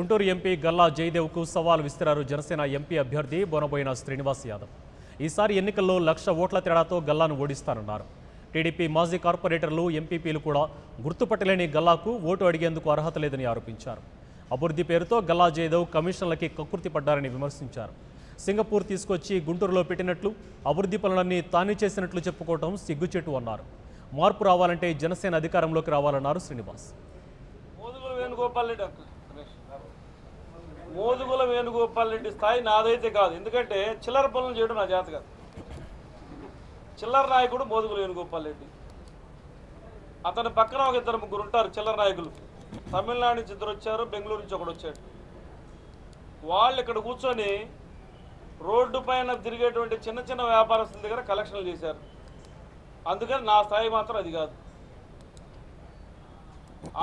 Guntur MP Galla జయదేవ్కు సవాల్ విసిరారు Janasena MP అభ్యర్థి బోనబోయిన శ్రీనివాస్ యాదవ్. ఈసారి ఎన్నికల్లో 1,00,000 ఓట్ల తేడాతో గల్లాను ఓడిస్తానన్నారు. టీడీపీ మాజీ కార్పొరేటర్లు, ఎంపీపీలు కూడా గుర్తుపట్టలేని గల్లాకు ఓటు అడిగేందుకు అర్హత లేదని ఆరోపించారు. అభివృద్ధి పేరుతో గల్లా జయదేవ్ కమిషన్లకి కక్కుర్తి పడ్డారని విమర్శించారు. సింగపూర్ తీసుకొచ్చి గుంటూరులో పెట్టినట్లు, అభివృద్ధి పనులన్నీ తానే చేసినట్లు చెప్పుకోవడం సిగ్గుచేటు అన్నారు. మార్పు రావాలంటే జనసేన అధికారంలోకి రావాలన్నారు శ్రీనివాస్. మోదుగుల వేణుగోపాల్ రెడ్డి స్థాయి నాదైతే కాదు. ఎందుకంటే చిల్లర పనులు చేయడం నా చేత కాదు. చిల్లర నాయకుడు మోదుగుల వేణుగోపాల్ రెడ్డి. అతని పక్కన ఒక 2-3 ఉంటారు చిల్లర నాయకులు. తమిళనాడు నుంచి 2 వచ్చారు, బెంగళూరు నుంచి ఒకడు వచ్చాడు. వాళ్ళు ఇక్కడ కూర్చొని రోడ్డు పైన తిరిగేటువంటి చిన్న చిన్న వ్యాపారస్తుల దగ్గర కలెక్షన్లు చేశారు. అందుకని నా స్థాయి మాత్రం అది కాదు.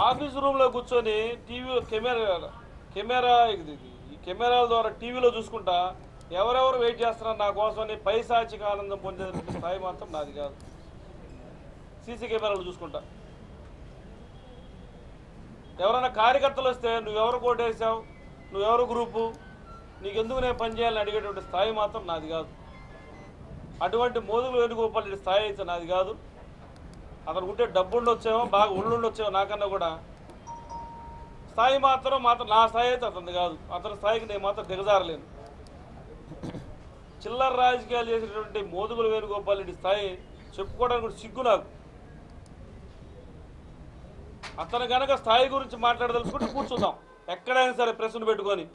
ఆఫీస్ రూమ్లో కూర్చొని టీవీ కెమెరాల ద్వారా టీవీలో చూసుకుంటా ఎవరెవరు వెయిట్ చేస్తున్నారు నా కోసం పైశాచిక ఆనందం పొందే స్థాయి మాత్రం నాది కాదు. సీసీ కెమెరాలు చూసుకుంటా ఎవరైనా కార్యకర్తలు వస్తే నువ్వెవరు కోటేసావు, నువ్వెవరు గ్రూపు, నీకెందుకు నేను పనిచేయాలని అడిగేటువంటి స్థాయి మాత్రం నాది కాదు. అటువంటి మోదుగుల వేణుగోపాల్ రెడ్డి స్థాయి అయితే నాది కాదు. అతను ఉంటే డబ్బు ఉండొచ్చేమో, బాగా ఉండొచ్చేమో నాకన్నా కూడా. స్థాయి మాత్రం నా స్థాయి అయితే అతనిది కాదు. అతని స్థాయికి నేను మాత్రం దిగజారలేను. చిల్లర రాజకీయాలు చేసినటువంటి మోదుగుల వేణుగోపాల్ రెడ్డి స్థాయి చెప్పుకోవడానికి కూడా సిగ్గు నాకు. అతను కనుక స్థాయి గురించి మాట్లాడదలుచుకుంటే కూర్చుందాం ఎక్కడైనా సరే, ప్రెస్ను పెట్టుకొని.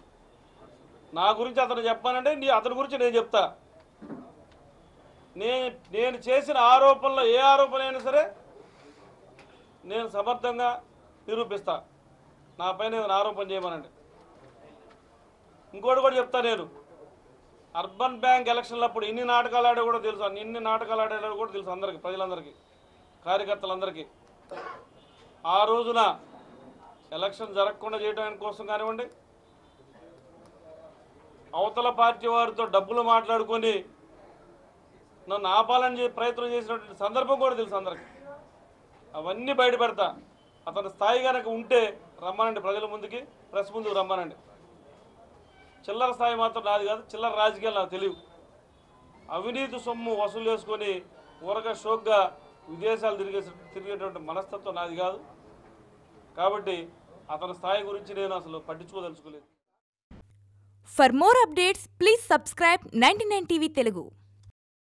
నా గురించి అతను చెప్పానంటే అతని గురించి నేను చెప్తా. నేను చేసిన ఆరోపణలో ఏ ఆరోపణ అయినా సరే నేను సమర్థంగా నిరూపిస్తా. నా పైన ఏదైనా ఆరోపణ చేయమనండి. ఇంకోటి కూడా చెప్తా, నేను అర్బన్ బ్యాంక్ ఎలక్షన్లప్పుడు ఎన్ని నాటకాలు ఆడాడో కూడా తెలుసు. ఎన్ని నాటకాలు ఆడాడో కూడా తెలుసు అందరికీ, ప్రజలందరికీ, కార్యకర్తలందరికీ. ఆ రోజున ఎలక్షన్ జరగకుండా చేయడానికి కోసం కానివ్వండి, అవతల పార్టీ వారితో డబ్బులు మాట్లాడుకొని నన్ను ఆపాలని ప్రయత్నం చేసినటువంటి సందర్భం కూడా తెలుసు అందరికీ. అవన్నీ బయట పెడతా. అతని స్థాయి కనుక ఉంటే రమ్మనండి, ప్రజల ముందుకి, ప్రెస్ ముందుకు రమ్మనండి. చిల్లర స్థాయి మాత్రం నాది కాదు. చిల్లర రాజకీయాలు నాకు తెలియదు. అవినీతి సొమ్ము వసూలు చేసుకొని ఊరగా షోక్గా విదేశాలు తిరిగేటువంటి మనస్తత్వం నాది కాదు. కాబట్టి అతని స్థాయి గురించి నేను అసలు పట్టించుకోదలుచుకోలేదు. For more updates, please subscribe 99 TV Telugu.